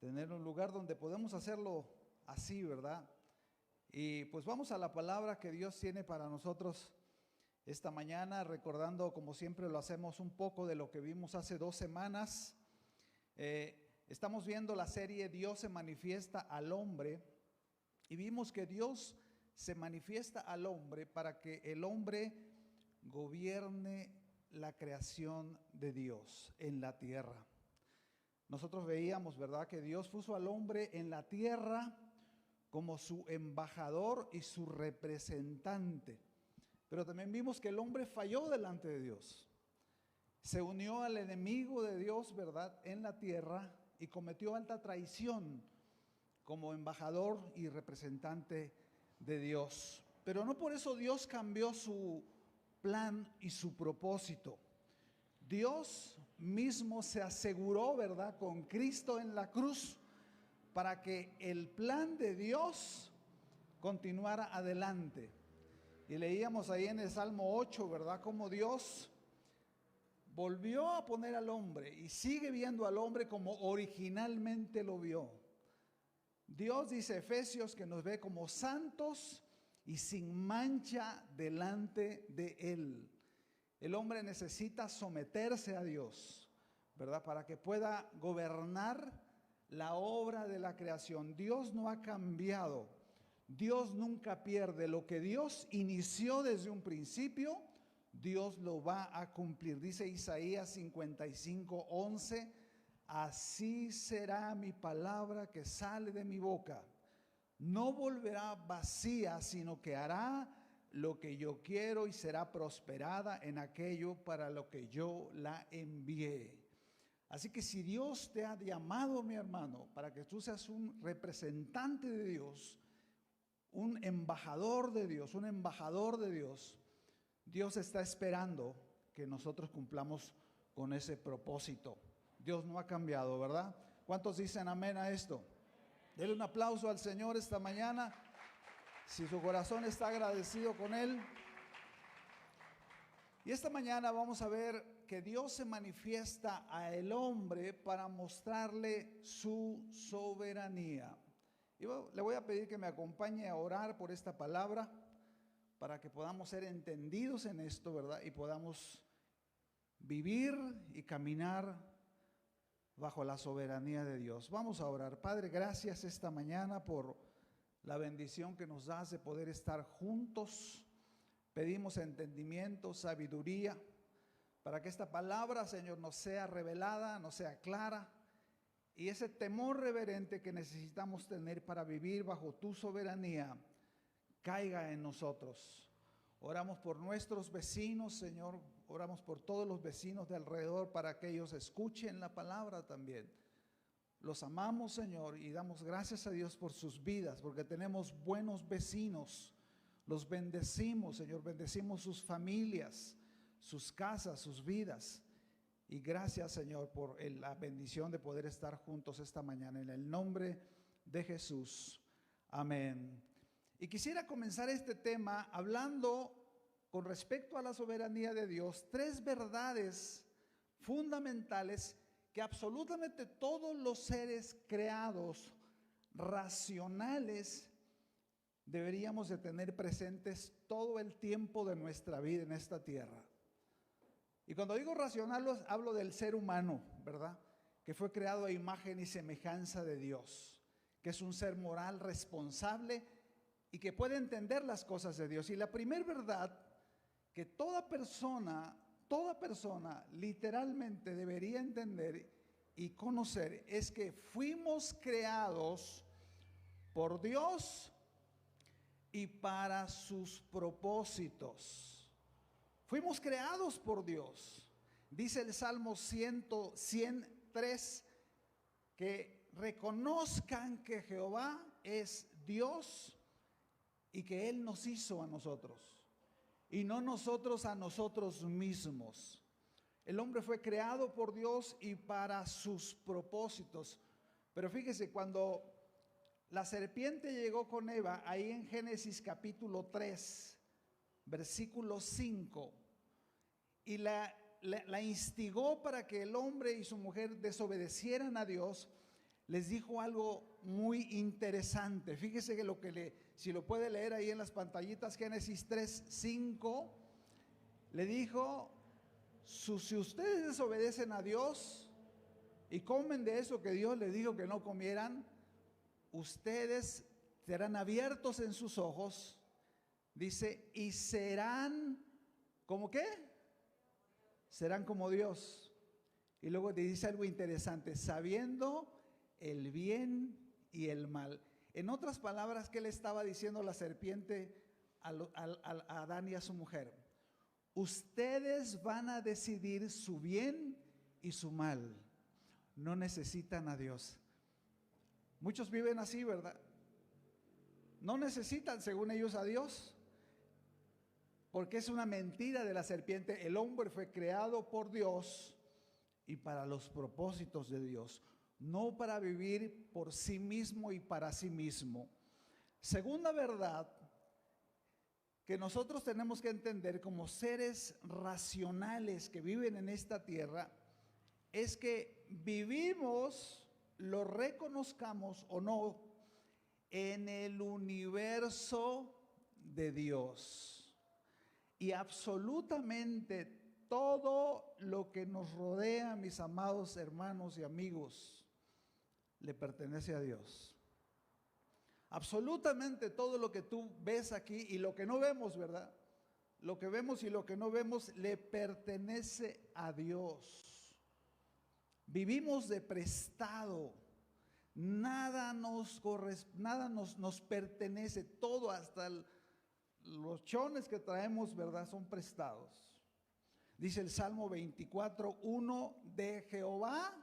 tener un lugar donde podemos hacerlo así, ¿verdad? Y pues vamos a la palabra que Dios tiene para nosotros esta mañana, recordando como siempre lo hacemos un poco de lo que vimos hace 2 semanas. Estamos viendo la serie Dios se manifiesta al hombre y vimos que Dios se manifiesta al hombre para que el hombre gobierne la creación de Dios en la tierra. Nosotros veíamos, ¿verdad?, que Dios puso al hombre en la tierra como su embajador y su representante. Pero también vimos que el hombre falló delante de Dios. Se unió al enemigo de Dios, ¿verdad?, en la tierra y cometió alta traición como embajador y representante de Dios. Pero no por eso Dios cambió su plan y su propósito. Dios mismo se aseguró, ¿verdad?, con Cristo en la cruz para que el plan de Dios continuara adelante. Y leíamos ahí en el Salmo 8, ¿verdad?, cómo Dios volvió a poner al hombre y sigue viendo al hombre como originalmente lo vio. Dios, dice Efesios, que nos ve como santos y sin mancha delante de Él. El hombre necesita someterse a Dios, ¿verdad?, para que pueda gobernar la obra de la creación. Dios no ha cambiado. Dios nunca pierde. Lo que Dios inició desde un principio, Dios lo va a cumplir. Dice Isaías 55:11, así será mi palabra que sale de mi boca. No volverá vacía, sino que hará lo que yo quiero y será prosperada en aquello para lo que yo la envié. Así que si Dios te ha llamado, mi hermano, para que tú seas un representante de Dios, un embajador de Dios, un embajador de Dios, Dios está esperando que nosotros cumplamos con ese propósito. Dios no ha cambiado, ¿verdad? ¿Cuántos dicen amén a esto? Denle un aplauso al Señor esta mañana. Si su corazón está agradecido con Él. Y esta mañana vamos a ver que Dios se manifiesta al hombre para mostrarle su soberanía. Y le voy a pedir que me acompañe a orar por esta palabra para que podamos ser entendidos en esto, ¿verdad? Y podamos vivir y caminar bajo la soberanía de Dios. Vamos a orar. Padre, gracias esta mañana por la bendición que nos das de poder estar juntos. Pedimos entendimiento, sabiduría, para que esta palabra, Señor, nos sea revelada, nos sea clara, y ese temor reverente que necesitamos tener para vivir bajo tu soberanía caiga en nosotros. Oramos por nuestros vecinos, Señor, oramos por todos los vecinos de alrededor para que ellos escuchen la palabra también. Los amamos, Señor, y damos gracias a Dios por sus vidas, porque tenemos buenos vecinos. Los bendecimos, Señor, bendecimos sus familias, sus casas, sus vidas. Y gracias, Señor, por la bendición de poder estar juntos esta mañana. En el nombre de Jesús. Amén. Y quisiera comenzar este tema hablando con respecto a la soberanía de Dios, 3 verdades fundamentales que absolutamente todos los seres creados, racionales, deberíamos de tener presentes todo el tiempo de nuestra vida en esta tierra. Y cuando digo racional, hablo del ser humano, ¿verdad?, que fue creado a imagen y semejanza de Dios, que es un ser moral responsable y que puede entender las cosas de Dios. Y la primera verdad que toda persona literalmente debería entender y conocer es que fuimos creados por Dios y para sus propósitos. Fuimos creados por Dios. Dice el Salmo 103 que reconozcan que Jehová es Dios y que Él nos hizo a nosotros y no nosotros a nosotros mismos. El hombre fue creado por Dios y para sus propósitos. Pero fíjese, cuando la serpiente llegó con Eva, ahí en Génesis capítulo 3, versículo 5, y la instigó para que el hombre y su mujer desobedecieran a Dios, les dijo algo muy interesante. Fíjese que si lo puede leer ahí en las pantallitas, Génesis 3:5, le dijo, si ustedes desobedecen a Dios y comen de eso que Dios les dijo que no comieran, ustedes serán abiertos en sus ojos, dice, y serán, ¿como qué? Serán como Dios. Y luego te dice algo interesante, sabiendo el bien y el mal. En otras palabras, ¿qué le estaba diciendo la serpiente a Adán y a su mujer? Ustedes van a decidir su bien y su mal. No necesitan a Dios. Muchos viven así, ¿verdad? No necesitan, según ellos, a Dios, porque es una mentira de la serpiente. El hombre fue creado por Dios y para los propósitos de Dios, no para vivir por sí mismo y para sí mismo. Segunda verdad que nosotros tenemos que entender como seres racionales que viven en esta tierra es que vivimos, lo reconozcamos o no, en el universo de Dios. Y absolutamente todo lo que nos rodea, mis amados hermanos y amigos, le pertenece a Dios. Absolutamente todo lo que tú ves aquí y lo que no vemos, ¿verdad? Lo que vemos y lo que no vemos le pertenece a Dios. Vivimos de prestado. Nada nos pertenece. Todo, hasta los chones que traemos, ¿verdad? Son prestados. Dice el Salmo 24:1, de Jehová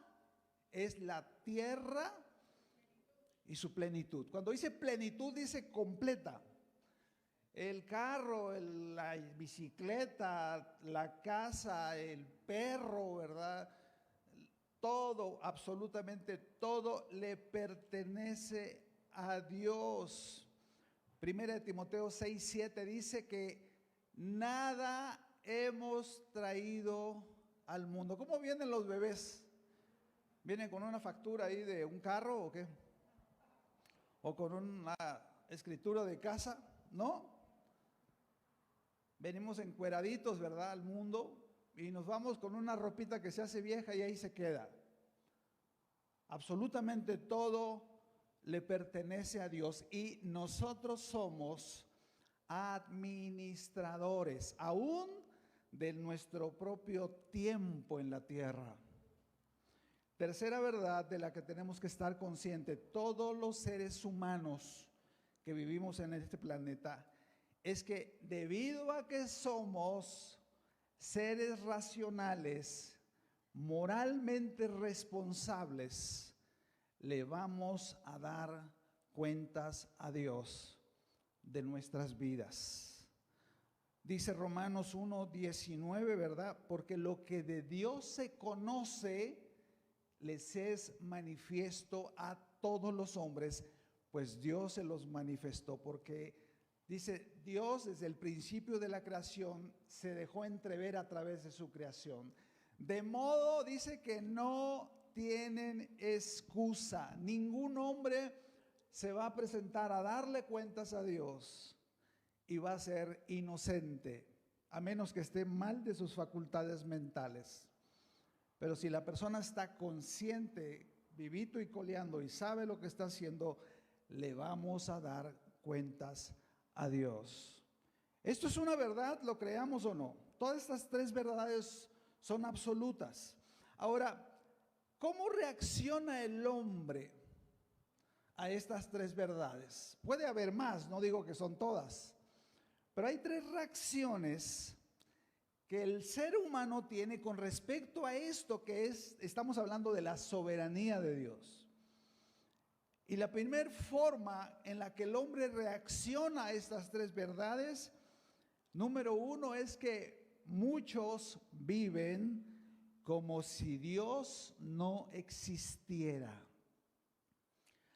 es la tierra y su plenitud. Cuando dice plenitud, dice completa. El carro, la bicicleta, la casa, el perro, ¿verdad? Todo, absolutamente todo le pertenece a Dios. Primera de Timoteo 6:7 dice que nada hemos traído al mundo. ¿Cómo vienen los bebés? ¿Vienen con una factura ahí de un carro o qué? ¿O con una escritura de casa? No. Venimos encueraditos, ¿verdad? Al mundo y nos vamos con una ropita que se hace vieja y ahí se queda. Absolutamente todo le pertenece a Dios y nosotros somos administradores aún de nuestro propio tiempo en la tierra. Tercera verdad de la que tenemos que estar conscientes, todos los seres humanos que vivimos en este planeta, es que debido a que somos seres racionales, moralmente responsables, le vamos a dar cuentas a Dios de nuestras vidas. Dice Romanos 1:19, ¿verdad? Porque lo que de Dios se conoce les es manifiesto a todos los hombres, pues Dios se los manifestó. Porque dice, Dios desde el principio de la creación se dejó entrever a través de su creación. De modo, dice, que no tienen excusa. Ningún hombre se va a presentar a darle cuentas a Dios y va a ser inocente, a menos que esté mal de sus facultades mentales. Pero si la persona está consciente, vivito y coleando, y sabe lo que está haciendo, le vamos a dar cuentas a Dios. Esto es una verdad, lo creamos o no. Todas estas tres verdades son absolutas. Ahora, ¿cómo reacciona el hombre a estas tres verdades? Puede haber más, no digo que son todas, pero hay tres reacciones que el ser humano tiene con respecto a esto estamos hablando de la soberanía de Dios. Y la primera forma en la que el hombre reacciona a estas tres verdades, número uno, es que muchos viven como si Dios no existiera.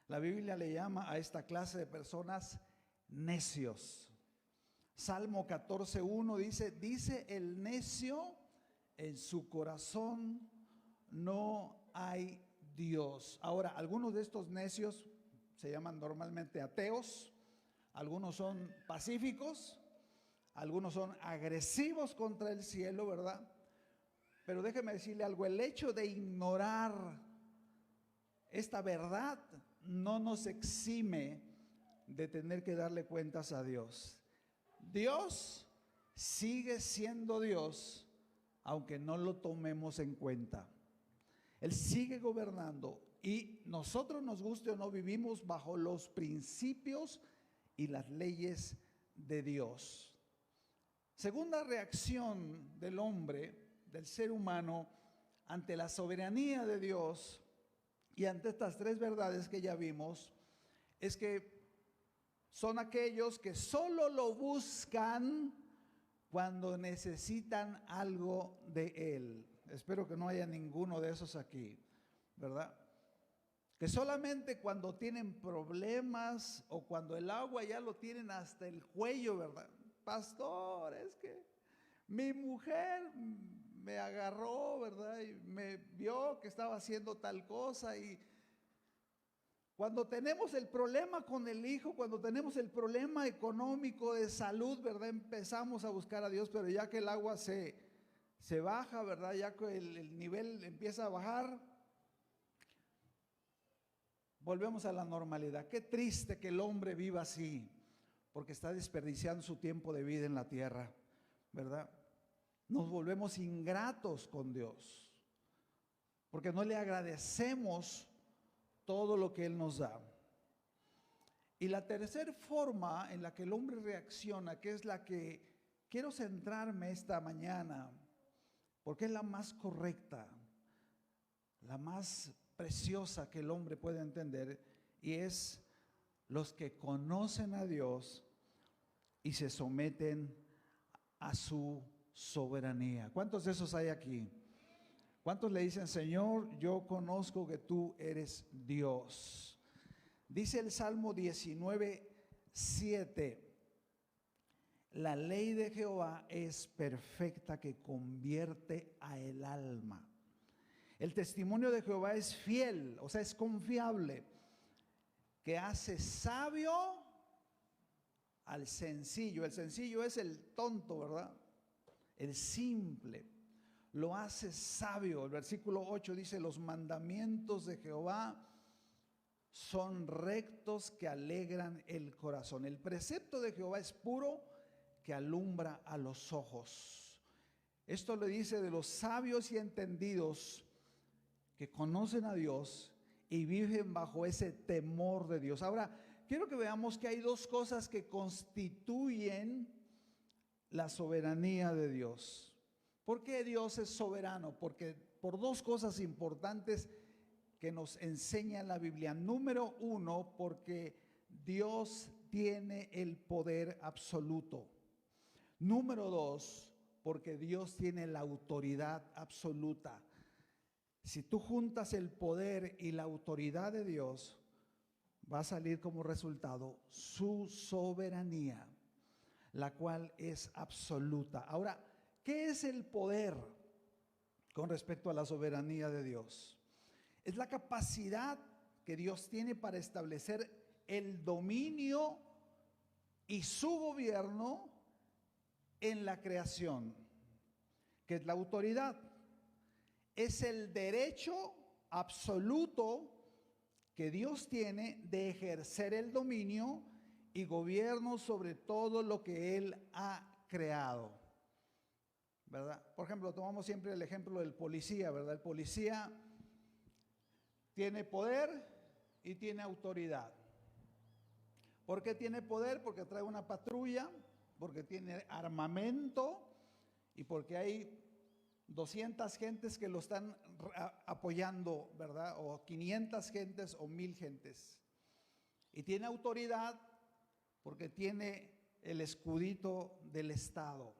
La Biblia le llama a esta clase de personas necios. Salmo 14:1 dice el necio, en su corazón no hay Dios. Ahora, algunos de estos necios se llaman normalmente ateos, algunos son pacíficos, algunos son agresivos contra el cielo, ¿verdad? Pero déjeme decirle algo, el hecho de ignorar esta verdad no nos exime de tener que darle cuentas a Dios. Dios sigue siendo Dios, aunque no lo tomemos en cuenta. Él sigue gobernando y nosotros, nos guste o no, vivimos bajo los principios y las leyes de Dios. Segunda reacción del hombre, del ser humano, ante la soberanía de Dios y ante estas tres verdades que ya vimos, es que son aquellos que solo lo buscan cuando necesitan algo de Él. Espero que no haya ninguno de esos aquí, ¿verdad? Que solamente cuando tienen problemas o cuando el agua ya lo tienen hasta el cuello, ¿verdad? Pastor, es que mi mujer me agarró, ¿verdad? Y me vio que estaba haciendo tal cosa. Y cuando tenemos el problema con el hijo, cuando tenemos el problema económico de salud, ¿verdad? Empezamos a buscar a Dios, pero ya que el agua se baja, ¿verdad? Ya que el nivel empieza a bajar, volvemos a la normalidad. Qué triste que el hombre viva así, porque está desperdiciando su tiempo de vida en la tierra, ¿verdad? Nos volvemos ingratos con Dios, porque no le agradecemos todo lo que Él nos da. Y la tercera forma en la que el hombre reacciona, que es la que quiero centrarme esta mañana, porque es la más correcta, la más preciosa que el hombre puede entender, y es los que conocen a Dios y se someten a su soberanía. ¿Cuántos de esos hay aquí? ¿Cuántos le dicen, Señor, yo conozco que tú eres Dios? Dice el Salmo 19:7, la ley de Jehová es perfecta que convierte a el alma. El testimonio de Jehová es fiel, o sea, es confiable, que hace sabio al sencillo. El sencillo es el tonto, ¿verdad? El simple. Lo hace sabio. El versículo 8 dice, los mandamientos de Jehová son rectos que alegran el corazón. El precepto de Jehová es puro que alumbra a los ojos. Esto le dice de los sabios y entendidos que conocen a Dios y viven bajo ese temor de Dios. Ahora, quiero que veamos que hay dos cosas que constituyen la soberanía de Dios. ¿Por qué Dios es soberano? Porque por dos cosas importantes que nos enseña la Biblia. Número uno, porque Dios tiene el poder absoluto. Número dos, porque Dios tiene la autoridad absoluta. Si tú juntas el poder y la autoridad de Dios, va a salir como resultado su soberanía, la cual es absoluta. Ahora, ¿qué es el poder con respecto a la soberanía de Dios? Es la capacidad que Dios tiene para establecer el dominio y su gobierno en la creación, que es la autoridad. Es el derecho absoluto que Dios tiene de ejercer el dominio y gobierno sobre todo lo que Él ha creado, ¿verdad? Por ejemplo, tomamos siempre el ejemplo del policía, ¿verdad? El policía tiene poder y tiene autoridad. ¿Por qué tiene poder? Porque trae una patrulla, porque tiene armamento y porque hay 200 gentes que lo están apoyando, ¿verdad? O 500 gentes o 1000 gentes. Y tiene autoridad porque tiene el escudito del Estado.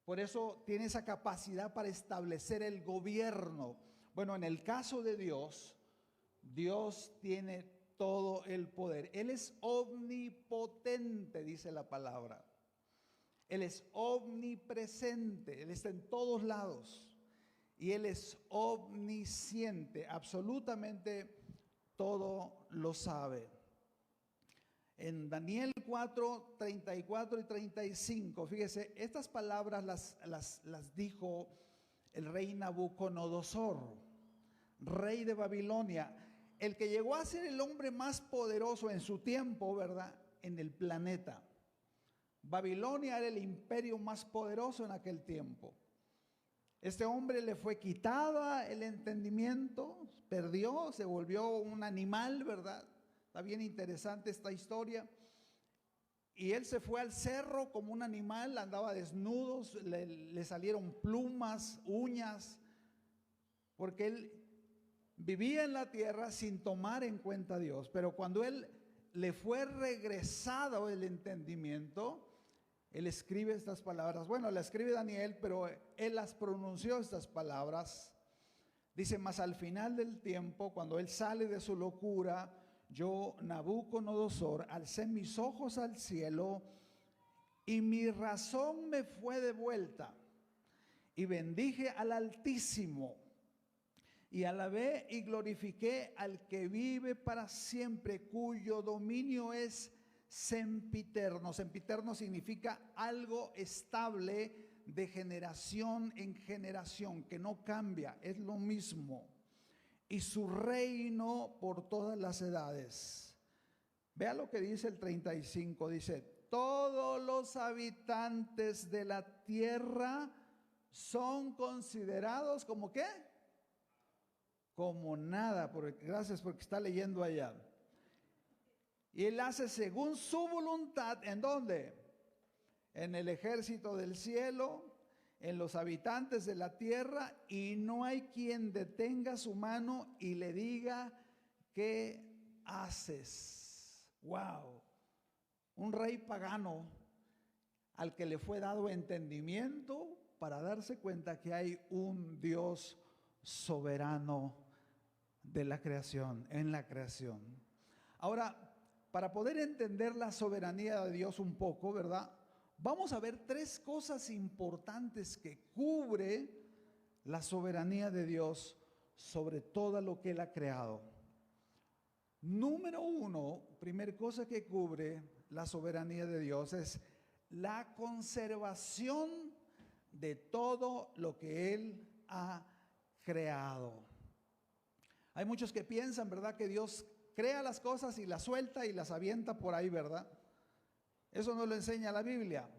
Por eso tiene esa capacidad para establecer el gobierno. Bueno, en el caso de Dios, Dios tiene todo el poder. Él es omnipotente, dice la palabra. Él es omnipresente, Él está en todos lados. y Él es omnisciente, absolutamente todo lo sabe. En Daniel 4, 34 y 35, fíjese, estas palabras las dijo el rey Nabucodonosor, rey de Babilonia, el que llegó a ser el hombre más poderoso en su tiempo, ¿verdad?, en el planeta. Babilonia era el imperio más poderoso en aquel tiempo. Este hombre le fue quitada el entendimiento, perdió, se volvió un animal, ¿verdad? Está bien interesante esta historia. Y él se fue al cerro como un animal, andaba desnudo, le salieron plumas, uñas, porque él vivía en la tierra sin tomar en cuenta a Dios. Pero cuando él le fue regresado el entendimiento, él escribe estas palabras. Bueno, la escribe Daniel, pero él las pronunció estas palabras. Dice, mas al final del tiempo, cuando él sale de su locura, yo, Nabucodonosor, alcé mis ojos al cielo y mi razón me fue devuelta. Y bendije al Altísimo y alabé y glorifiqué al que vive para siempre, cuyo dominio es sempiterno. Sempiterno significa algo estable de generación en generación, que no cambia, es lo mismo. Y su reino por todas las edades. Vea lo que dice el 35, dice, todos los habitantes de la tierra son considerados como ¿qué? Como nada, gracias porque está leyendo allá. Y él hace según su voluntad, ¿en dónde? En el ejército del cielo, en los habitantes de la tierra, y no hay quien detenga su mano y le diga, ¿qué haces? Wow, un rey pagano al que le fue dado entendimiento para darse cuenta que hay un Dios soberano de la creación, en la creación. Ahora, para poder entender la soberanía de Dios un poco, ¿verdad?, vamos a ver tres cosas importantes que cubre la soberanía de Dios sobre todo lo que Él ha creado. Número uno, primera cosa que cubre la soberanía de Dios es la conservación de todo lo que Él ha creado. Hay muchos que piensan, ¿verdad?, que Dios crea las cosas y las suelta y las avienta por ahí, ¿verdad? Eso no lo enseña la Biblia.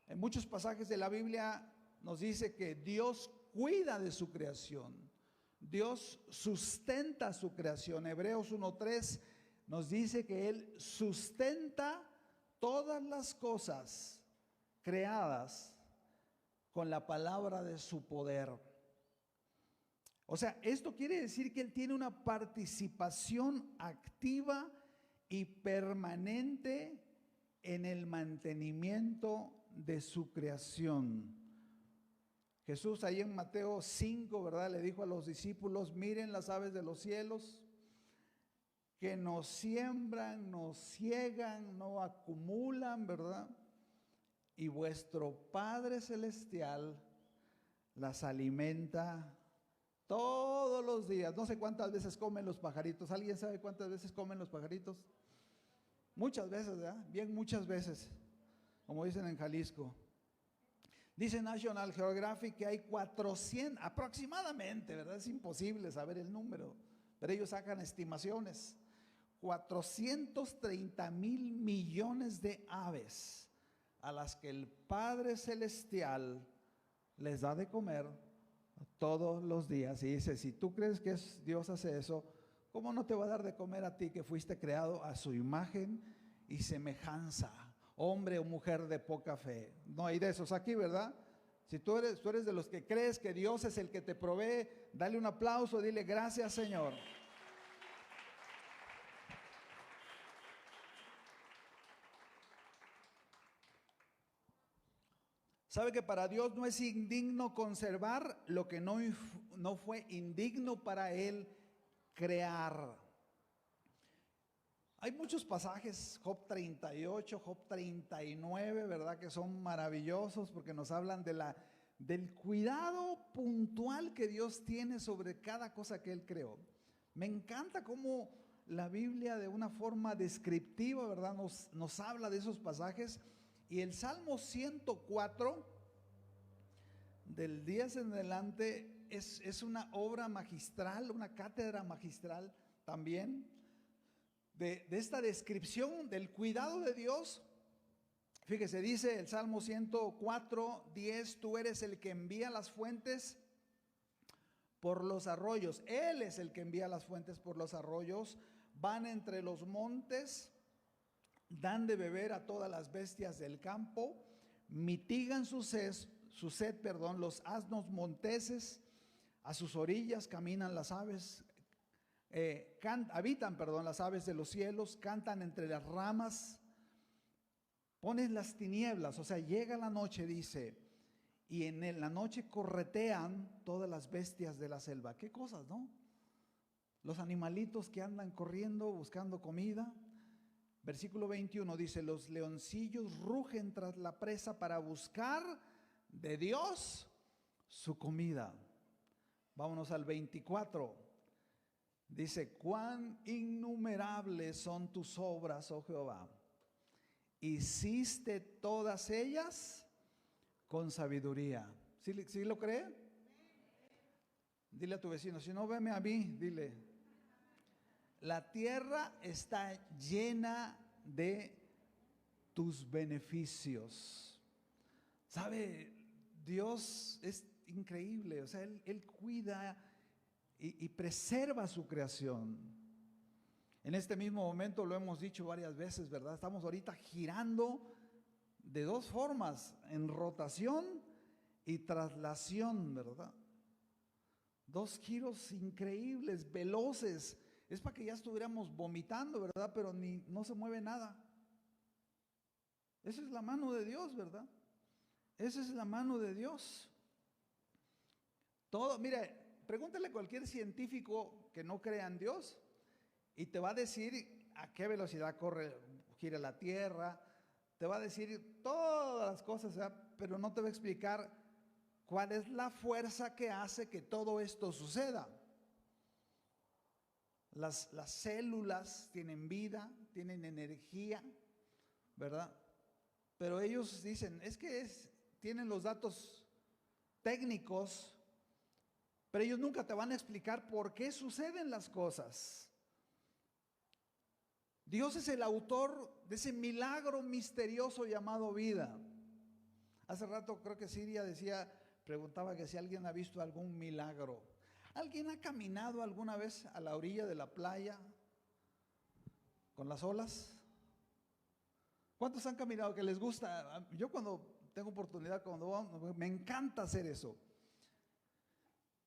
En muchos pasajes de la Biblia nos dice que Dios cuida de su creación. Dios sustenta su creación. Hebreos 1:3 nos dice que Él sustenta todas las cosas creadas con la palabra de su poder. O sea, esto quiere decir que Él tiene una participación activa y permanente en el mantenimiento de su creación. Jesús ahí en Mateo 5, ¿verdad?, le dijo a los discípulos, miren las aves de los cielos, que no siembran, no ciegan, no acumulan, ¿verdad? Y vuestro Padre Celestial las alimenta todos los días. No sé cuántas veces comen los pajaritos. ¿Alguien sabe cuántas veces comen los pajaritos? Muchas veces, ¿verdad? Bien, muchas veces, como dicen en Jalisco. Dice National Geographic que hay 400, aproximadamente, ¿verdad? Es imposible saber el número, pero ellos sacan estimaciones. 430,000 millones de aves a las que el Padre Celestial les da de comer todos los días. Y dice, si tú crees que Dios hace eso, ¿cómo no te va a dar de comer a ti que fuiste creado a su imagen y semejanza? Hombre o mujer de poca fe. No hay de esos aquí, ¿verdad? Si tú eres de los que crees que Dios es el que te provee, dale un aplauso, dile gracias, Señor. ¿Sabe que para Dios no es indigno conservar lo que no fue indigno para Él crear? Hay muchos pasajes, Job 38, Job 39, ¿verdad?, que son maravillosos porque nos hablan de la del cuidado puntual que Dios tiene sobre cada cosa que Él creó. Me encanta cómo la Biblia de una forma descriptiva, ¿verdad? Nos habla de esos pasajes. Y el Salmo 104, del 10 en adelante, es una obra magistral, una cátedra magistral también, de esta descripción del cuidado de Dios. Fíjese, dice el Salmo 104, 10, tú eres el que envía las fuentes por los arroyos. Él es el que envía las fuentes por los arroyos. Van entre los montes, dan de beber a todas las bestias del campo, mitigan su sed, los asnos monteses, a sus orillas caminan las aves, habitan las aves de los cielos, cantan entre las ramas, pones las tinieblas, o sea, llega la noche, dice, y en la noche corretean todas las bestias de la selva. Qué cosas, ¿no? Los animalitos que andan corriendo buscando comida. Versículo 21 dice, los leoncillos rugen tras la presa para buscar de Dios su comida. Vámonos al 24. Dice, cuán innumerables son tus obras, oh Jehová. Hiciste todas ellas con sabiduría. ¿Sí lo cree? Dile a tu vecino, si no, veme a mí, dile. La tierra está llena de tus beneficios. ¿Sabe? Dios es increíble, o sea, Él cuida y preserva su creación. En este mismo momento lo hemos dicho varias veces, ¿verdad? Estamos ahorita girando de dos formas, en rotación y traslación, ¿verdad? Dos giros increíbles, veloces. Es para que ya estuviéramos vomitando, ¿verdad? Pero no se mueve nada. Esa es la mano de Dios, ¿verdad? Esa es la mano de Dios. Todo, mire, pregúntale a cualquier científico que no crea en Dios y te va a decir a qué velocidad gira la Tierra, te va a decir todas las cosas, ¿verdad? Pero no te va a explicar cuál es la fuerza que hace que todo esto suceda. Las células tienen vida, tienen energía, ¿verdad? Pero ellos dicen, es que tienen los datos técnicos, pero ellos nunca te van a explicar por qué suceden las cosas. Dios es el autor de ese milagro misterioso llamado vida. Hace rato creo que Siria preguntaba que si alguien ha visto algún milagro. ¿Alguien ha caminado alguna vez a la orilla de la playa con las olas? ¿Cuántos han caminado que les gusta? Yo cuando tengo oportunidad, me encanta hacer eso.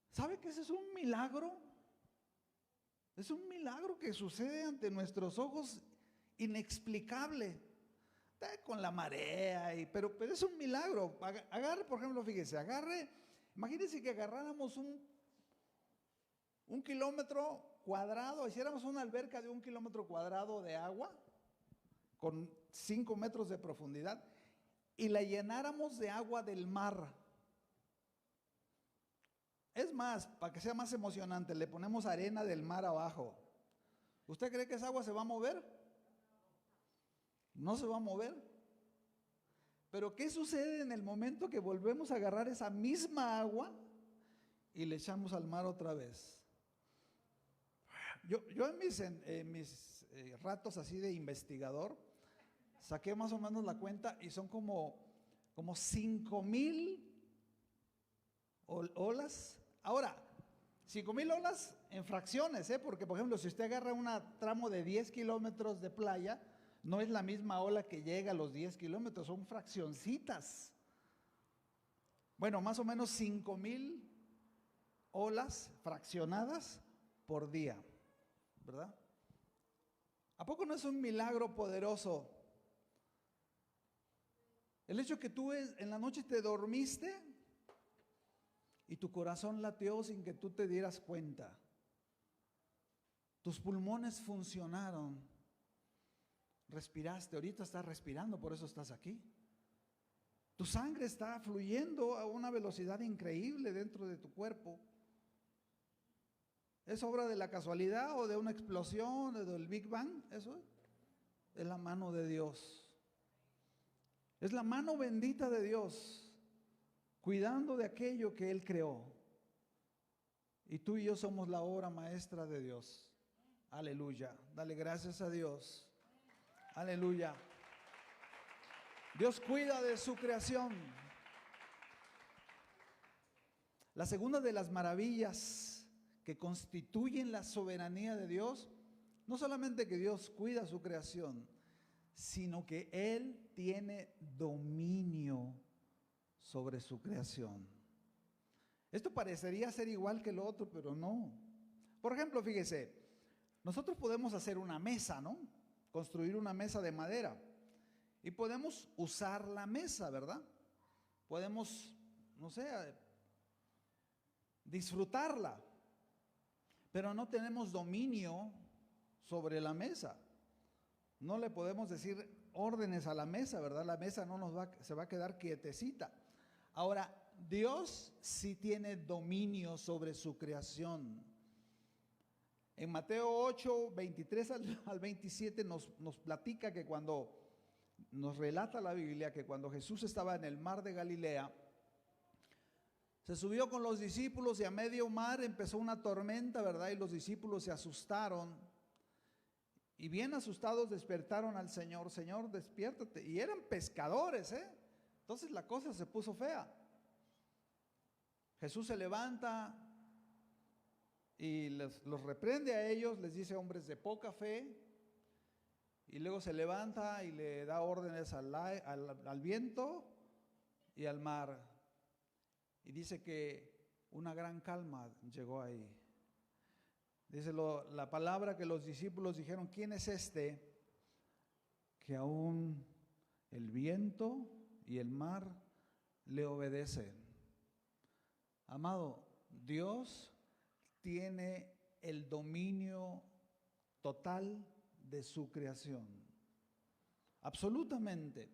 ¿Sabe que ese es un milagro? Es un milagro que sucede ante nuestros ojos, inexplicable. Con la marea, pero es un milagro. Agarre, por ejemplo, fíjese, imagínense que agarráramos un kilómetro cuadrado, hiciéramos una alberca de 1 kilómetro cuadrado de agua con 5 metros de profundidad y la llenáramos de agua del mar. Es más, para que sea más emocionante, le ponemos arena del mar abajo. ¿Usted cree que esa agua se va a mover? No se va a mover. Pero ¿qué sucede en el momento que volvemos a agarrar esa misma agua y le echamos al mar otra vez? Yo en mis ratos así de investigador, saqué más o menos la cuenta y son como 5,000 olas. Ahora, 5,000 olas en fracciones, porque por ejemplo, si usted agarra un tramo de 10 kilómetros de playa, no es la misma ola que llega a los 10 kilómetros, son fraccioncitas. Bueno, más o menos 5,000 olas fraccionadas por día, ¿verdad? ¿A poco no es un milagro poderoso? El hecho que tú en la noche te dormiste y tu corazón latió sin que tú te dieras cuenta. Tus pulmones funcionaron. Respiraste, ahorita estás respirando, por eso estás aquí. Tu sangre está fluyendo a una velocidad increíble dentro de tu cuerpo. ¿Es obra de la casualidad o de una explosión o del Big Bang? Eso es la mano de Dios. Es la mano bendita de Dios, cuidando de aquello que Él creó. Y tú y yo somos la obra maestra de Dios. Aleluya. Dale gracias a Dios. Aleluya. Dios cuida de su creación. La segunda de las maravillas que constituyen la soberanía de Dios, no solamente que Dios cuida su creación, sino que Él tiene dominio sobre su creación. Esto parecería ser igual que lo otro, pero no. Por ejemplo, fíjese, nosotros podemos hacer una mesa, ¿no? Construir una mesa de madera. Y podemos usar la mesa, ¿verdad? Podemos, no sé, disfrutarla. Pero no tenemos dominio sobre la mesa. No le podemos decir órdenes a la mesa, ¿verdad? La mesa no se va a quedar quietecita. Ahora, Dios sí tiene dominio sobre su creación. En Mateo 8, 23 al 27 nos platica que nos relata la Biblia que cuando Jesús estaba en el mar de Galilea, se subió con los discípulos y a medio mar empezó una tormenta, ¿verdad? Y los discípulos se asustaron. Y bien asustados despertaron al Señor. Señor, despiértate. Y eran pescadores, ¿eh? Entonces la cosa se puso fea. Jesús se levanta y los reprende a ellos, les dice: hombres de poca fe. Y luego se levanta y le da órdenes al viento y al mar. Y dice que una gran calma llegó ahí. Dice la palabra que los discípulos dijeron: ¿quién es este que aún el viento y el mar le obedecen? Amado, Dios tiene el dominio total de su creación. Absolutamente.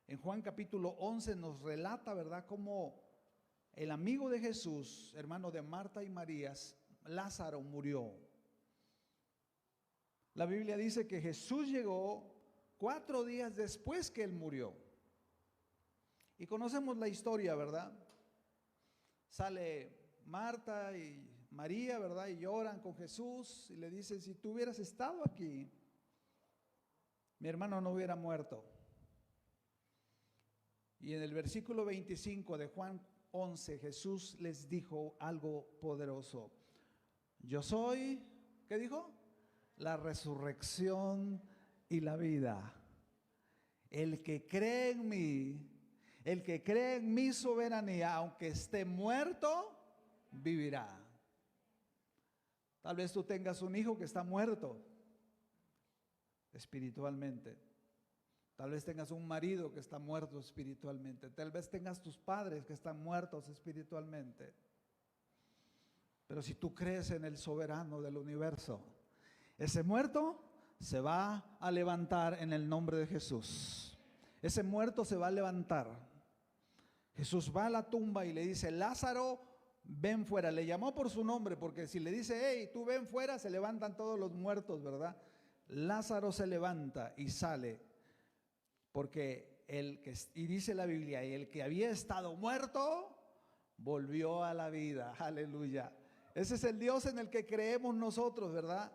En Juan capítulo 11 nos relata, ¿verdad?, cómo el amigo de Jesús, hermano de Marta y María, Lázaro, murió. La Biblia dice que Jesús llegó 4 días después que él murió. Y conocemos la historia, ¿verdad? Sale Marta y María, ¿verdad? Y lloran con Jesús y le dicen: si tú hubieras estado aquí, mi hermano no hubiera muerto. Y en el versículo 25 de Juan 11, Jesús les dijo algo poderoso: yo soy, ¿qué dijo? La resurrección y la vida. El que cree en mí, el que cree en mi soberanía, aunque esté muerto, vivirá. Tal vez tú tengas un hijo que está muerto espiritualmente. Tal vez tengas un marido que está muerto espiritualmente. Tal vez tengas tus padres que están muertos espiritualmente. Pero si tú crees en el soberano del universo, ese muerto se va a levantar en el nombre de Jesús. Ese muerto se va a levantar. Jesús va a la tumba y le dice: Lázaro, ven fuera. Le llamó por su nombre, porque si le dice: hey, tú ven fuera, se levantan todos los muertos, ¿verdad? Lázaro se levanta y sale, porque y dice la Biblia, y el que había estado muerto volvió a la vida. Aleluya. Ese es el Dios en el que creemos nosotros, ¿verdad?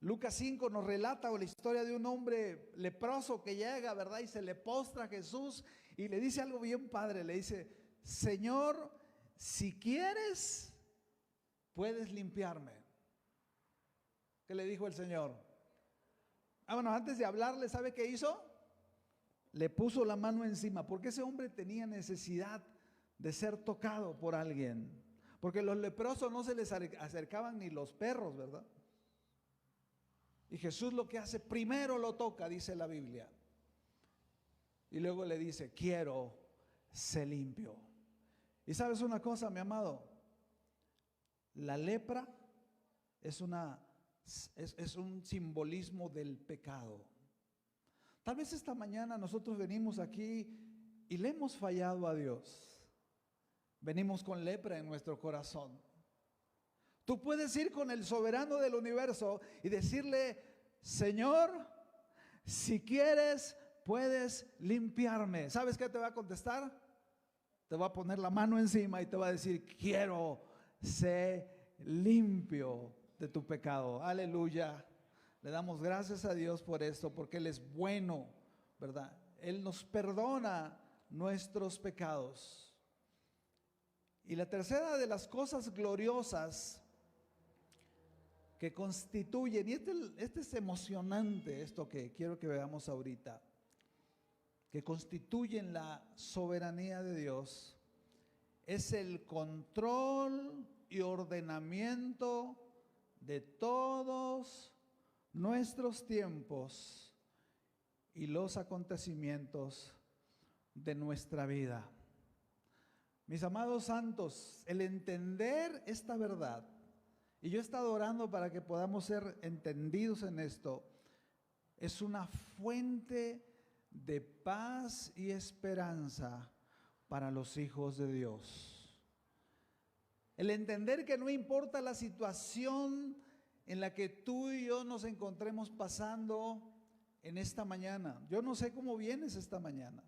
Lucas 5 nos relata la historia de un hombre leproso que llega, ¿verdad? Y se le postra a Jesús y le dice algo bien padre. Le dice: Señor, si quieres, puedes limpiarme. ¿Qué le dijo el Señor? Bueno, antes de hablarle, ¿sabe qué hizo? Le puso la mano encima, porque ese hombre tenía necesidad de ser tocado por alguien. Porque los leprosos no se les acercaban ni los perros, ¿verdad? Y Jesús lo que hace, primero lo toca, dice la Biblia. Y luego le dice: quiero, sé limpio. Y sabes una cosa, mi amado, la lepra es un simbolismo del pecado. Tal vez esta mañana nosotros venimos aquí y le hemos fallado a Dios. Venimos con lepra en nuestro corazón. Tú puedes ir con el soberano del universo y decirle: Señor, si quieres, puedes limpiarme. ¿Sabes qué te va a contestar? Te va a poner la mano encima y te va a decir: quiero ser limpio de tu pecado. Aleluya. Le damos gracias a Dios por esto, porque Él es bueno, ¿verdad? Él nos perdona nuestros pecados. Y la tercera de las cosas gloriosas que constituyen, y este es emocionante, esto que quiero que veamos ahorita, que constituyen la soberanía de Dios, es el control y ordenamiento de todos nuestros tiempos y los acontecimientos de nuestra vida. Mis amados santos, el entender esta verdad, y yo he estado orando para que podamos ser entendidos en esto, es una fuente de paz y esperanza para los hijos de Dios. El entender que no importa la situación en la que tú y yo nos encontremos pasando en esta mañana. Yo no sé cómo vienes esta mañana.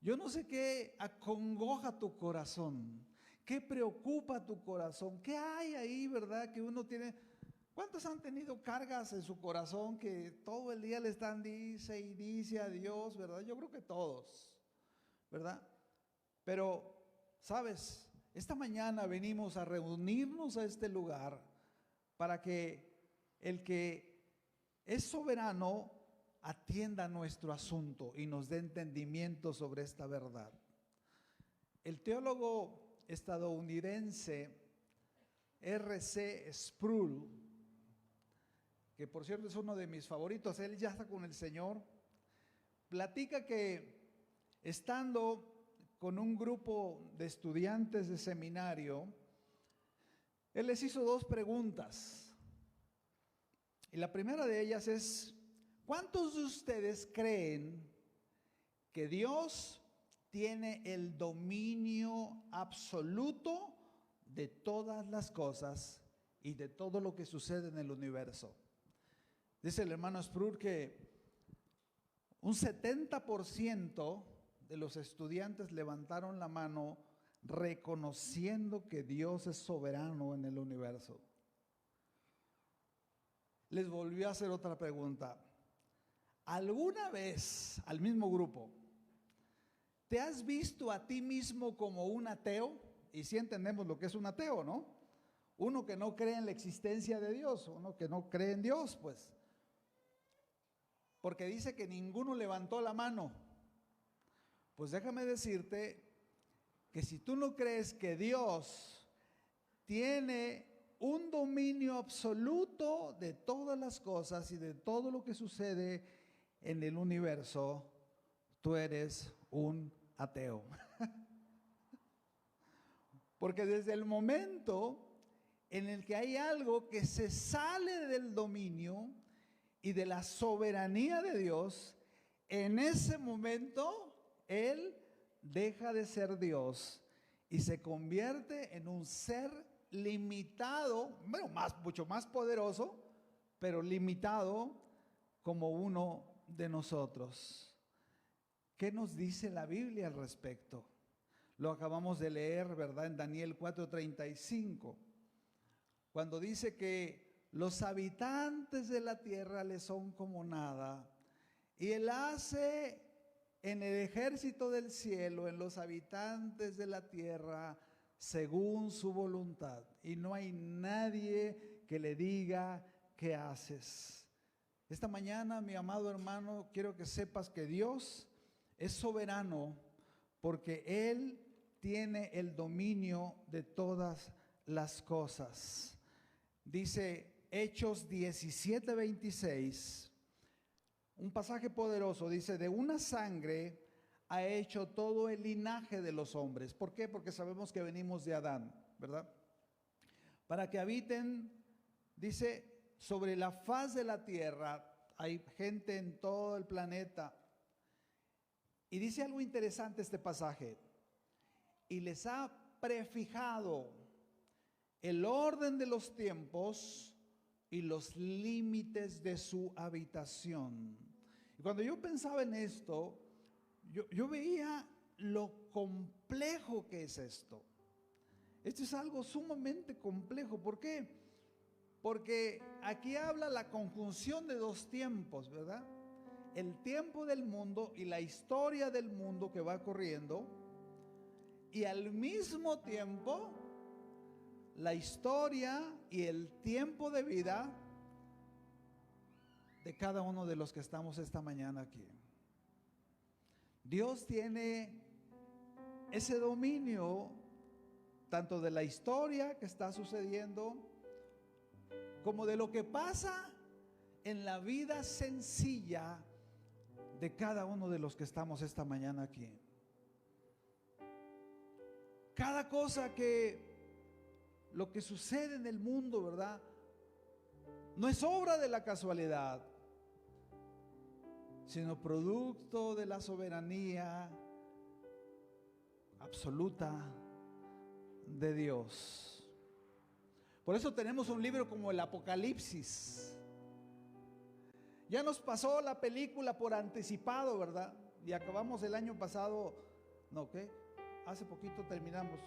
Yo no sé qué acongoja tu corazón, qué preocupa tu corazón, qué hay ahí, ¿verdad? Que uno tiene. ¿Cuántos han tenido cargas en su corazón que todo el día le están dice y dice a Dios, ¿verdad? Yo creo que todos, ¿verdad? Pero, ¿sabes? Esta mañana venimos a reunirnos a este lugar para que el que es soberano atienda nuestro asunto y nos dé entendimiento sobre esta verdad. El teólogo estadounidense R.C. Sproul, que por cierto es uno de mis favoritos, él ya está con el Señor, platica que estando con un grupo de estudiantes de seminario, él les hizo dos preguntas. Y la primera de ellas es: ¿cuántos de ustedes creen que Dios tiene el dominio absoluto de todas las cosas y de todo lo que sucede en el universo? Dice el hermano Sproul que un 70% de los estudiantes levantaron la mano reconociendo que Dios es soberano en el universo. Les volvió a hacer otra pregunta. ¿Alguna vez, al mismo grupo, te has visto a ti mismo como un ateo? Y sí entendemos lo que es un ateo, ¿no? Uno que no cree en la existencia de Dios, uno que no cree en Dios, pues. Porque dice que ninguno levantó la mano. Pues déjame decirte que si tú no crees que Dios tiene un dominio absoluto de todas las cosas y de todo lo que sucede en el universo, tú eres un ateo. Porque desde el momento en el que hay algo que se sale del dominio y de la soberanía de Dios, en ese momento Él deja de ser Dios y se convierte en un ser limitado, bueno, mucho más poderoso, pero limitado como uno de nosotros. ¿Qué nos dice la Biblia al respecto? Lo acabamos de leer, ¿verdad? En Daniel 4:35, cuando dice que los habitantes de la tierra le son como nada, y Él hace en el ejército del cielo, en los habitantes de la tierra, según su voluntad. Y no hay nadie que le diga qué haces. Esta mañana, mi amado hermano, quiero que sepas que Dios es soberano porque Él tiene el dominio de todas las cosas. Dice Hechos 17:26, un pasaje poderoso, dice: de una sangre ha hecho todo el linaje de los hombres. ¿Por qué? Porque sabemos que venimos de Adán, ¿verdad? Para que habiten, dice, sobre la faz de la tierra. Hay gente en todo el planeta. Y dice algo interesante este pasaje. Y les ha prefijado el orden de los tiempos y los límites de su habitación. Y cuando yo pensaba en esto, yo veía lo complejo que es esto. Esto es algo sumamente complejo. ¿Por qué? Porque aquí habla la conjunción de dos tiempos, ¿verdad? El tiempo del mundo y la historia del mundo que va corriendo, y al mismo tiempo la historia y el tiempo de vida de cada uno de los que estamos esta mañana aquí. Dios tiene ese dominio tanto de la historia que está sucediendo como de lo que pasa en la vida sencilla de cada uno de los que estamos esta mañana aquí. Cada cosa lo que sucede en el mundo, ¿verdad? No es obra de la casualidad, sino producto de la soberanía absoluta de Dios. Por eso tenemos un libro como el Apocalipsis. Ya nos pasó la película por anticipado, ¿verdad? Y acabamos el año pasado, no, ¿qué? Hace poquito terminamos.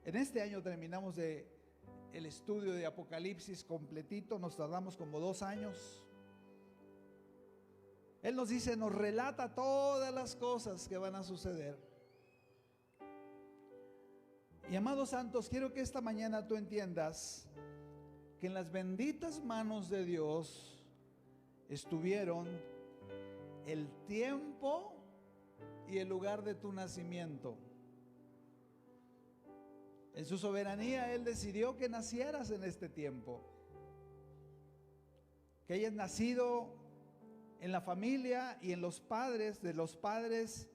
En este año terminamos el estudio de Apocalipsis completito. Nos tardamos como 2 años. Él nos dice, nos relata todas las cosas que van a suceder. Y amados santos, quiero que esta mañana tú entiendas que en las benditas manos de Dios estuvieron el tiempo y el lugar de tu nacimiento. En su soberanía Él decidió que nacieras en este tiempo, que hayas nacido en la familia y en los padres de los padres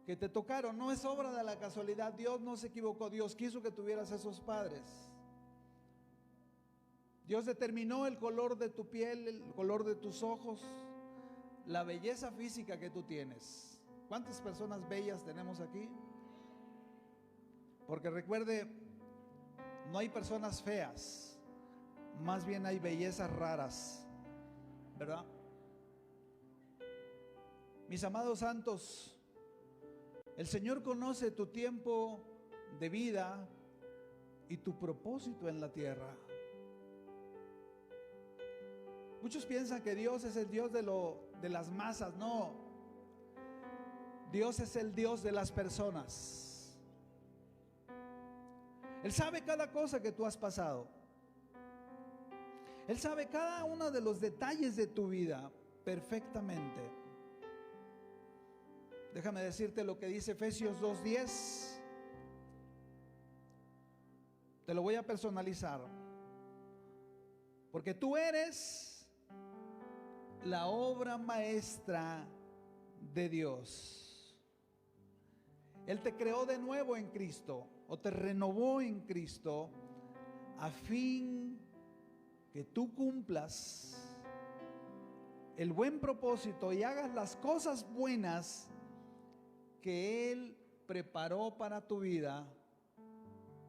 que te tocaron. No es obra de la casualidad. Dios no se equivocó. Dios quiso que tuvieras esos padres. Dios determinó el color de tu piel, el color de tus ojos, la belleza física que tú tienes. ¿Cuántas personas bellas tenemos aquí? Porque recuerde, no hay personas feas, más bien hay bellezas raras, ¿verdad? Mis amados santos, el Señor conoce tu tiempo de vida y tu propósito en la tierra. Muchos piensan que Dios es el Dios de las masas. No, Dios es el Dios de las personas. Él sabe cada cosa que tú has pasado. Él sabe cada uno de los detalles de tu vida perfectamente. Déjame decirte lo que dice Efesios 2:10. Te lo voy a personalizar. Porque tú eres la obra maestra de Dios. Él te creó de nuevo en Cristo, o te renovó en Cristo, a fin que tú cumplas el buen propósito y hagas las cosas buenas que Él preparó para tu vida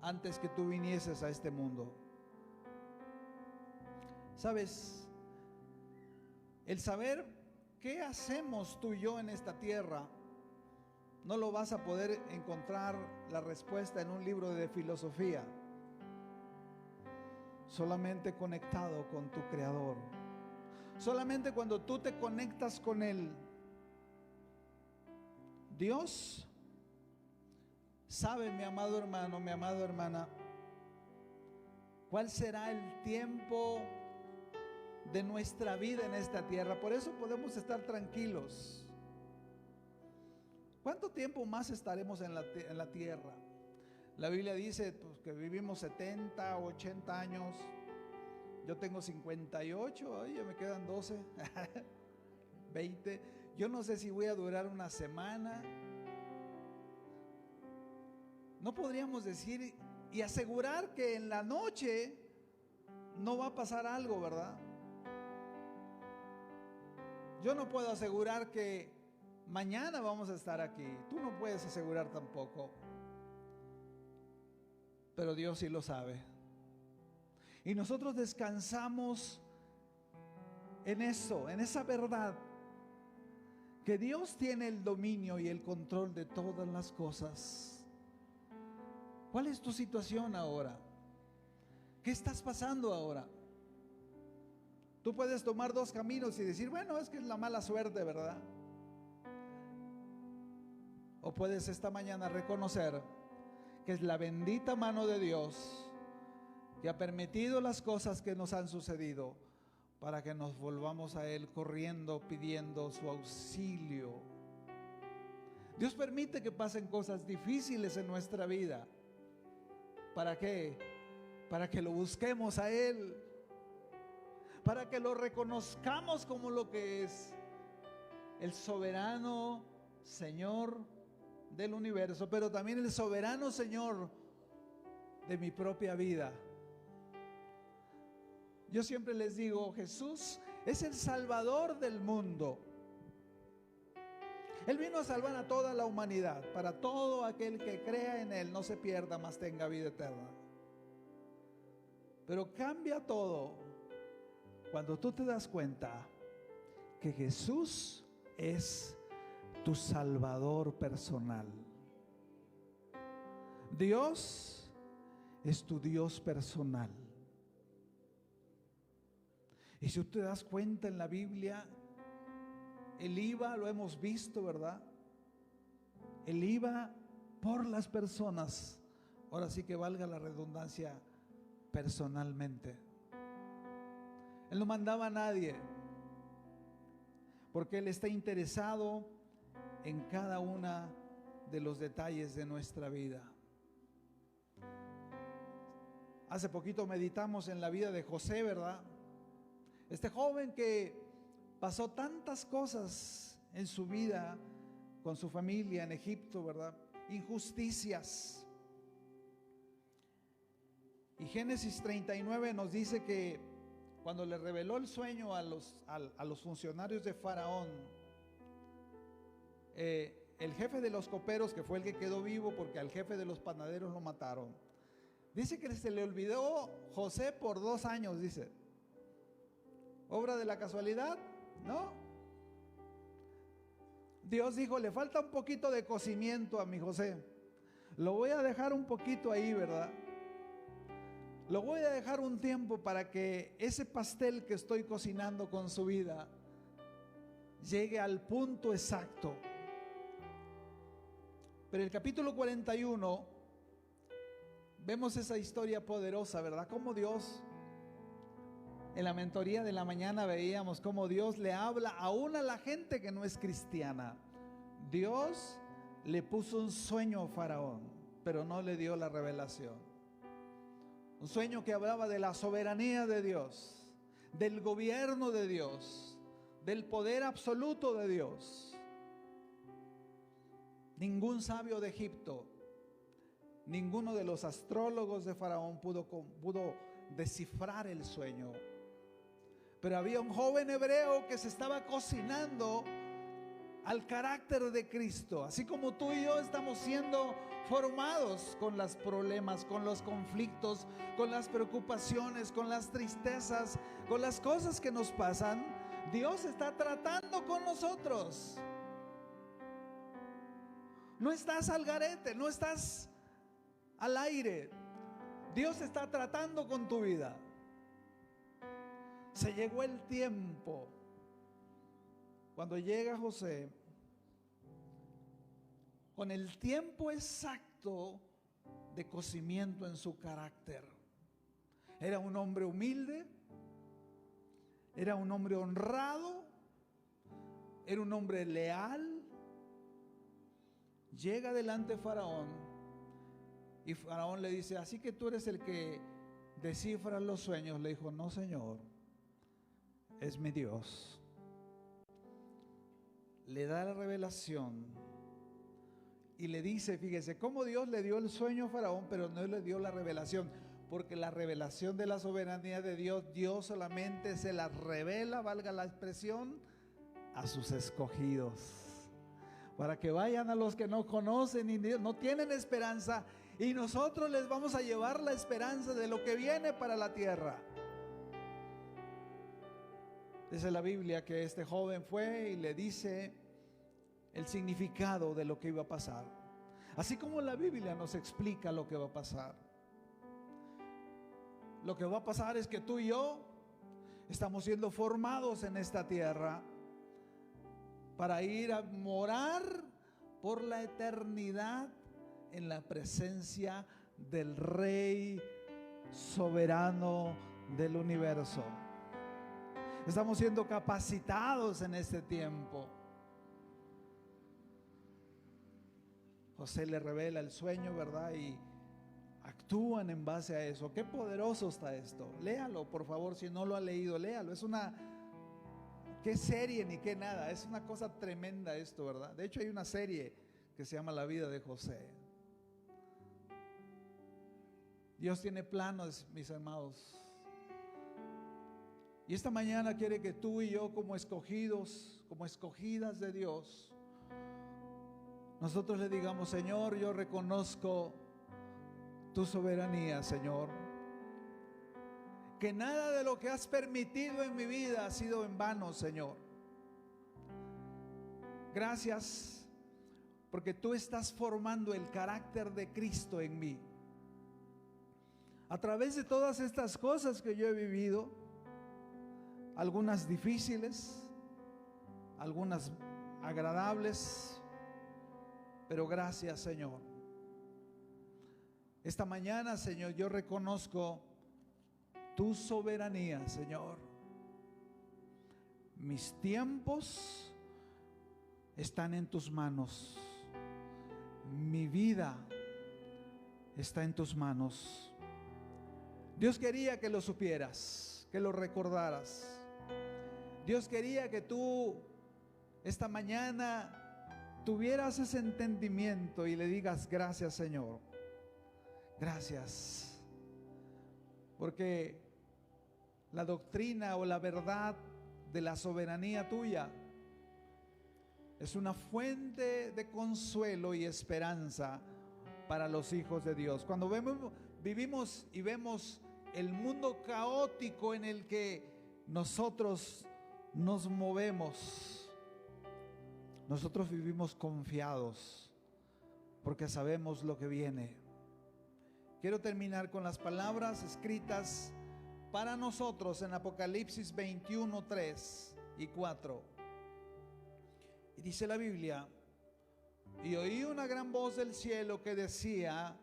antes que tú vinieses a este mundo. ¿Sabes? El saber qué hacemos tú y yo en esta tierra, no lo vas a poder encontrar la respuesta en un libro de filosofía. Solamente conectado con tu Creador. Solamente cuando tú te conectas con Él. Dios sabe, mi amado hermano, mi amada hermana, cuál será el tiempo de nuestra vida en esta tierra. Por eso podemos estar tranquilos. ¿Cuánto tiempo más estaremos en la tierra? La Biblia dice pues, que vivimos 70, 80 años. Yo tengo 58, ay, ya me quedan 12, 20. Yo no sé si voy a durar una semana. No podríamos decir y asegurar que en la noche no va a pasar algo, ¿verdad? Yo no puedo asegurar que mañana vamos a estar aquí. Tú no puedes asegurar tampoco. Pero Dios sí lo sabe. Y nosotros descansamos en eso, en esa verdad, que Dios tiene el dominio y el control de todas las cosas. ¿Cuál es tu situación ahora? ¿Qué estás pasando ahora? Tú puedes tomar dos caminos y decir, bueno, es que es la mala suerte, ¿verdad? O puedes esta mañana reconocer que es la bendita mano de Dios que ha permitido las cosas que nos han sucedido para que nos volvamos a Él corriendo, pidiendo su auxilio. Dios permite que pasen cosas difíciles en nuestra vida. ¿Para qué? Para que lo busquemos a Él, para que lo reconozcamos como lo que es, el soberano Señor del universo, pero también el soberano Señor de mi propia vida. Yo siempre les digo, Jesús es el Salvador del mundo. Él vino a salvar a toda la humanidad, para todo aquel que crea en Él no se pierda, mas tenga vida eterna. Pero cambia todo cuando tú te das cuenta que Jesús es tu Salvador personal. Dios es tu Dios personal. Y si tú te das cuenta en la Biblia, Él iba, lo hemos visto, ¿verdad? Él iba por las personas, ahora sí que valga la redundancia, personalmente. Él no mandaba a nadie, porque Él está interesado en cada uno de los detalles de nuestra vida. Hace poquito meditamos en la vida de José, ¿verdad? Este joven que pasó tantas cosas en su vida con su familia en Egipto, ¿verdad? Injusticias. Y Génesis 39 nos dice que cuando le reveló el sueño a los funcionarios de Faraón, el jefe de los coperos, que fue el que quedó vivo porque al jefe de los panaderos lo mataron, dice que se le olvidó José por 2 años, dice. ¿Obra de la casualidad? No. Dios dijo, le falta un poquito de cocimiento a mi José. Lo voy a dejar un poquito ahí, ¿verdad? Lo voy a dejar un tiempo para que ese pastel que estoy cocinando con su vida llegue al punto exacto. Pero en el capítulo 41 vemos esa historia poderosa, ¿verdad? Cómo Dios, en la mentoría de la mañana veíamos cómo Dios le habla aún a la gente que no es cristiana. Dios le puso un sueño a Faraón, pero no le dio la revelación. Un sueño que hablaba de la soberanía de Dios, del gobierno de Dios, del poder absoluto de Dios. Ningún sabio de Egipto, ninguno de los astrólogos de Faraón pudo descifrar el sueño. Pero había un joven hebreo que se estaba cocinando al carácter de Cristo, así como tú y yo estamos siendo formados con los problemas, con los conflictos, con las preocupaciones, con las tristezas, con las cosas que nos pasan. Dios está tratando con nosotros. No estás al garete, no estás al aire. Dios está tratando con tu vida. Se llegó el tiempo cuando llega José con el tiempo exacto de cocimiento en su carácter. Era un hombre humilde, era un hombre honrado, era un hombre leal. Llega delante Faraón y Faraón le dice, así que tú eres el que descifra los sueños. Le dijo, no, Señor, es mi Dios. Le da la revelación y le dice, fíjese, cómo Dios le dio el sueño a Faraón, pero no le dio la revelación, porque la revelación de la soberanía de Dios, Dios solamente se la revela, valga la expresión, a sus escogidos. para que vayan a los que no conocen y no tienen esperanza, y nosotros les vamos a llevar la esperanza de lo que viene para la tierra. Dice la Biblia que este joven fue y le dice el significado de lo que iba a pasar, así como la Biblia nos explica lo que va a pasar. Lo que va a pasar es que tú y yo estamos siendo formados en esta tierra para ir a morar por la eternidad en la presencia del Rey soberano del universo. Estamos siendo capacitados en este tiempo. José le revela el sueño, ¿verdad? Y actúan en base a eso. Qué poderoso está esto. Léalo, por favor, si no lo ha leído, léalo. Es una, qué serie ni qué nada. Es una cosa tremenda esto, ¿verdad? De hecho, hay una serie que se llama La vida de José. Dios tiene planos, mis hermanos. Y esta mañana quiere que tú y yo, como escogidos, como escogidas de Dios, nosotros le digamos: Señor, yo reconozco tu soberanía, Señor, que nada de lo que has permitido en mi vida ha sido en vano, Señor. Gracias porque tú estás formando el carácter de Cristo en mí. A través de todas estas cosas que yo he vivido, algunas difíciles, algunas agradables, pero gracias, Señor. Esta mañana, Señor, yo reconozco tu soberanía, Señor. Mis tiempos están en tus manos. Mi vida está en tus manos. Dios quería que lo supieras, que lo recordaras. Dios quería que tú esta mañana tuvieras ese entendimiento y le digas: gracias, Señor. Gracias. Porque la doctrina o la verdad de la soberanía tuya es una fuente de consuelo y esperanza para los hijos de Dios. Cuando vivimos y vemos el mundo caótico en el que nosotros nos movemos, nosotros vivimos confiados porque sabemos lo que viene. Quiero terminar con las palabras escritas para nosotros en Apocalipsis 21, 3 y 4. Y dice la Biblia: y oí una gran voz del cielo que decía: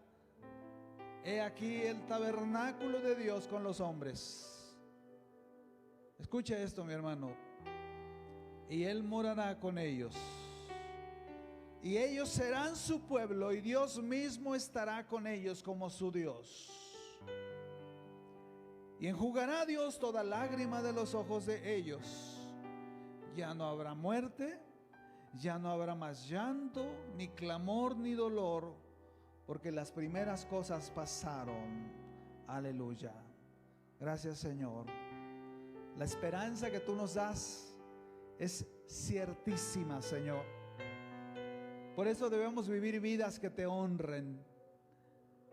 he aquí el tabernáculo de Dios con los hombres. Escucha esto, mi hermano. Y Él morará con ellos, y ellos serán su pueblo, y Dios mismo estará con ellos como su Dios. Y enjugará Dios toda lágrima de los ojos de ellos. Ya no habrá muerte, ya no habrá más llanto, ni clamor, ni dolor, porque las primeras cosas pasaron. Aleluya. Gracias, Señor. La esperanza que tú nos das es ciertísima, Señor. Por eso debemos vivir vidas que te honren.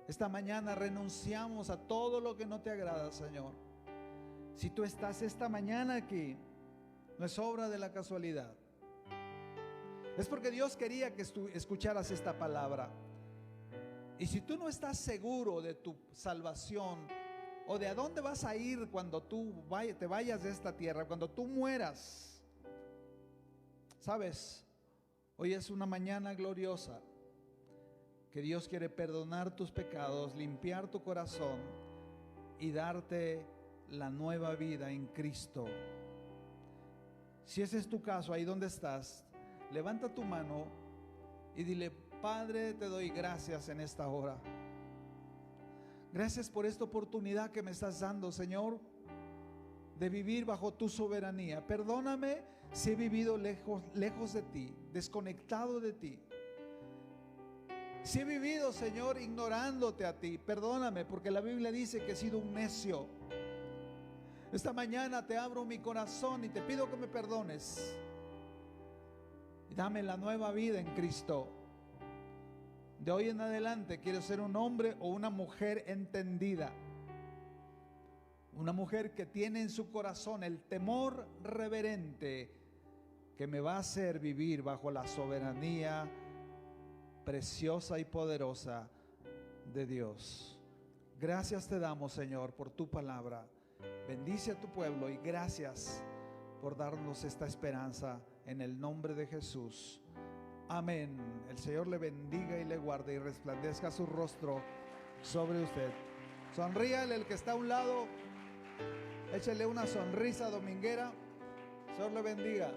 Esta mañana renunciamos a todo lo que no te agrada, Señor. Si tú estás esta mañana aquí, no es obra de la casualidad. Es porque Dios quería que escucharas esta palabra. Y si tú no estás seguro de tu salvación o de a dónde vas a ir cuando tú te vayas de esta tierra, cuando tú mueras, ¿sabes? Hoy es una mañana gloriosa que Dios quiere perdonar tus pecados, limpiar tu corazón y darte la nueva vida en Cristo. Si ese es tu caso, ahí donde estás, levanta tu mano y dile: Padre, te doy gracias en esta hora. Gracias por esta oportunidad que me estás dando, Señor, de vivir bajo tu soberanía. Perdóname si he vivido lejos de ti, desconectado de ti. Si he vivido, Señor, ignorándote a ti, perdóname, porque la Biblia dice que he sido un necio. Esta mañana te abro mi corazón y te pido que me perdones. Dame la nueva vida en Cristo. De hoy en adelante quiero ser un hombre o una mujer entendida. Una mujer que tiene en su corazón el temor reverente que me va a hacer vivir bajo la soberanía preciosa y poderosa de Dios. Gracias te damos, Señor, por tu palabra. Bendice a tu pueblo y gracias por darnos esta esperanza en el nombre de Jesús. Amén. El Señor le bendiga y le guarde y resplandezca su rostro sobre usted. Sonríale el que está a un lado. Échale una sonrisa dominguera. Señor le bendiga.